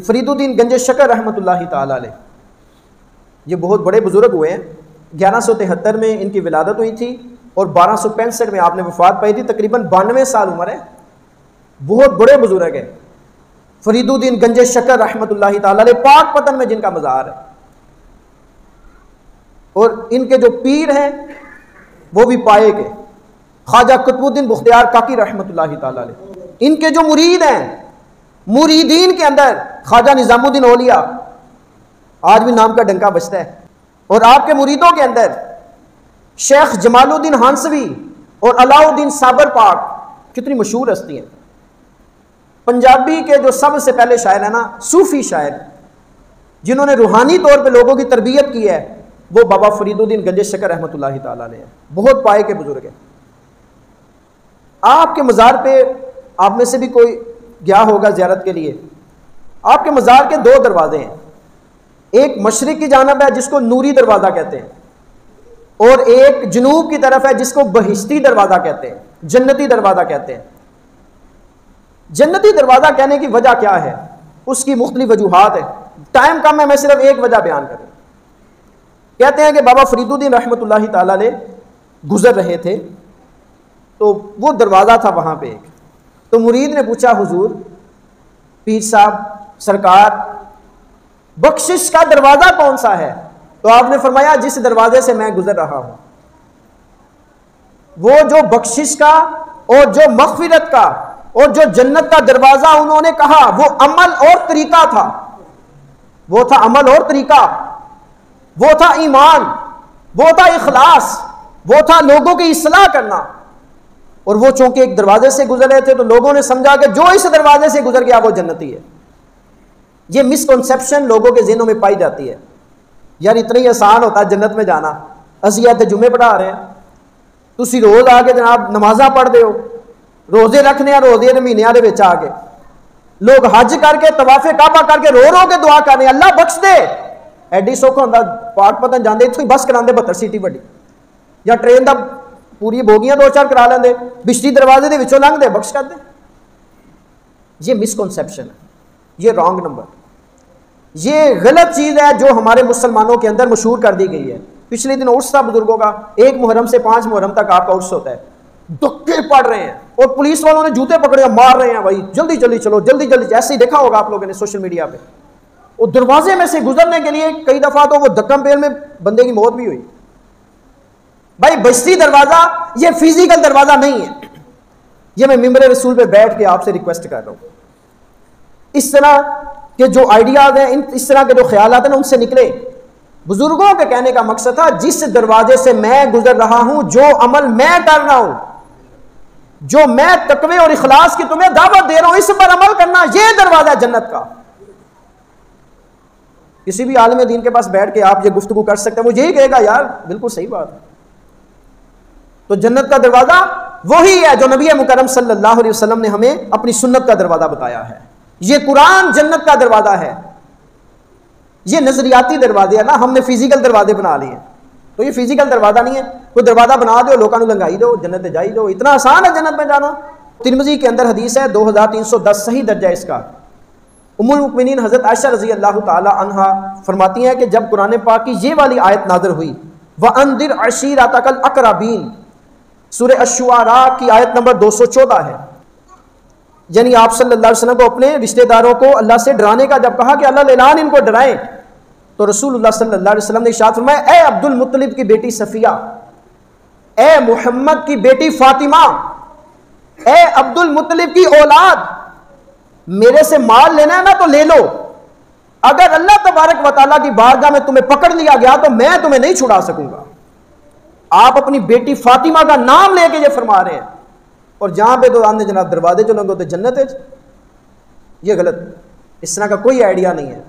فرید الدین گنج شکر رحمۃ اللہ تعالی علیہ، یہ بہت بڑے بزرگ ہوئے ہیں۔ 1173 میں ان کی ولادت ہوئی تھی اور 1265 میں آپ نے وفات پائی تھی، تقریباً 92 سال عمر ہے، بہت بڑے بزرگ ہیں۔ فرید الدین گنج شکر رحمۃ اللہ تعالی علیہ، پاک پتن میں جن کا مزار ہے، اور ان کے جو پیر ہیں وہ بھی پائے کے خواجہ قطب الدین بختیار کاکی رحمۃ اللہ تعالی علیہ۔ ان کے جو مرید ہیں، مریدین کے اندر خواجہ نظام الدین اولیاء، آج بھی نام کا ڈنکا بجتا ہے، اور آپ کے مریدوں کے اندر شیخ جمال الدین ہانسوی اور علاء الدین صابر پاک، کتنی مشہور ہستی ہیں۔ پنجابی کے جو سب سے پہلے شاعر ہیں نا، صوفی شاعر، جنہوں نے روحانی طور پہ لوگوں کی تربیت کی ہے، وہ بابا فرید الدین گنج شکر رحمۃ اللہ تعالی علیہ ہیں، بہت پائے کے بزرگ ہیں۔ آپ کے مزار پہ آپ میں سے بھی کوئی گیا ہوگا زیارت کے لیے، آپ کے مزار کے 2 دروازے ہیں، ایک مشرق کی جانب ہے جس کو نوری دروازہ کہتے ہیں، اور ایک جنوب کی طرف ہے جس کو بہشتی دروازہ کہتے ہیں، جنتی دروازہ کہتے ہیں۔ جنتی دروازہ کہنے کی وجہ کیا ہے؟ اس کی مختلف وجوہات ہے، ٹائم کم ہے، میں صرف ایک وجہ بیان کروں۔ کہتے ہیں کہ بابا فرید الدین رحمۃ اللہ تعالی علیہ گزر رہے تھے تو وہ دروازہ تھا وہاں پہ ایک، تو مرید نے پوچھا حضور پیر صاحب سرکار بخشش کا دروازہ کون سا ہے؟ تو آپ نے فرمایا جس دروازے سے میں گزر رہا ہوں، وہ جو بخشش کا اور جو مغفرت کا اور جو جنت کا دروازہ انہوں نے کہا وہ عمل اور طریقہ تھا، وہ تھا عمل اور طریقہ، وہ تھا ایمان، وہ تھا اخلاص، وہ تھا لوگوں کی اصلاح کرنا۔ اور وہ چونکہ ایک دروازے سے گزر رہے تھے تو لوگوں نے سمجھا کہ جو اس دروازے سے گزر گیا وہ جنتی ہے۔ یہ مسکنسیپشن لوگوں کے ذہنوں میں پائی جاتی ہے، یار اتنا ہی آسان ہوتا ہے جنت میں جانا، اسی آتے جمعے پڑھا رہے ہیں، تسی روز آ کے جناب نمازاں پڑھ دے ہو، روزے رکھنے ہیں، روزے دے مہینے دے وچ آ کے لوگ حج کر کے طواف کعبہ کر کے رو رو کے دعا کر رہے ہیں اللہ بخش دے، ایڈی سوکھا ہوندا پاک پتن جاندے اتھوں ہی بس کراندے 72 سیٹی وڈی، یا ٹرین دا پوری بوگیاں 2-4 کرا لیندے، بشتی دروازے دے وچوں لنگھ دے بخش کر دے۔ یہ مسکنسیپشن ہے، یہ رانگ نمبر، یہ غلط چیز ہے جو ہمارے مسلمانوں کے اندر مشہور کر دی گئی ہے۔ پچھلے دن عرس تھا بزرگوں کا، 1 محرم سے 5 محرم تک آپ کا عرس ہوتا ہے، دھکے پڑ رہے ہیں اور پولیس والوں نے جوتے پکڑے ہیں، مار رہے ہیں، بھائی جلدی جلدی چلو، جلدی جلدی، ایسے ہی دیکھا ہوگا آپ لوگوں نے سوشل میڈیا پہ۔ اور دروازے میں سے گزرنے کے لیے کئی دفعہ تو وہ دھکم پیل میں بندے کی موت بھی ہوئی۔ بھائی بشتی دروازہ یہ فزیکل دروازہ نہیں ہے، یہ میں ممبر رسول پہ بیٹھ کے آپ سے ریکویسٹ کر رہا ہوں، اس طرح کے جو آئیڈیاز ہیں، اس طرح کے جو خیالات ہیں نا ان سے نکلے۔ بزرگوں کے کہنے کا مقصد تھا جس دروازے سے میں گزر رہا ہوں، جو عمل میں کر رہا ہوں، جو میں تقوی اور اخلاص کی تمہیں دعوت دے رہا ہوں، اس پر عمل کرنا، یہ دروازہ ہے جنت کا۔ کسی بھی عالم دین کے پاس بیٹھ کے آپ یہ گفتگو کر سکتے ہیں، وہ یہی کہے گا یار بالکل صحیح بات ہے۔ تو جنت کا دروازہ وہی ہے جو نبی مکرم صلی اللہ علیہ وسلم نے ہمیں اپنی سنت کا دروازہ بتایا ہے۔ یہ قرآن جنت کا دروازہ ہے، یہ نظریاتی دروازے ہے نا، ہم نے فزیکل دروازے بنا لیے ہیں، تو یہ فزیکل دروازہ نہیں ہے، کوئی دروازہ بنا دو لوگوں کو لنگائی دو جنت جائی دو، اتنا آسان ہے جنت میں جانا۔ ترمذی کے اندر حدیث ہے 2310 صحیح درجہ اس کا، ام المؤمنین حضرت عائشہ رضی اللہ تعالی عنہا فرماتی ہیں کہ جب قرآن پاک کی یہ والی آیت نازل ہوئی وَأَنذِرْ عَشِيرَتَكَ الْأَقْرَبِينَ، سورہ الشعراء کی آیت نمبر 214 ہے، یعنی آپ صلی اللہ علیہ وسلم کو اپنے رشتہ داروں کو اللہ سے ڈرانے کا جب کہا کہ اللہ اعلان ان کو ڈرائیں، تو رسول اللہ صلی اللہ علیہ وسلم نے ارشاد فرمایا اے عبد المطلب کی بیٹی صفیہ، اے محمد کی بیٹی فاطمہ، اے عبد المطلب کی اولاد، میرے سے مال لینا ہے نا تو لے لو، اگر اللہ تبارک و تعالیٰ کی بارگاہ میں تمہیں پکڑ لیا گیا تو میں تمہیں نہیں چھڑا سکوں گا۔ آپ اپنی بیٹی فاطمہ کا نام لے کے یہ فرما رہے ہیں، اور جہاں پہ تو آنے جناب دروازے جو لنگو تو جنت ہے، یہ غلط، اس طرح کا کوئی آئیڈیا نہیں ہے۔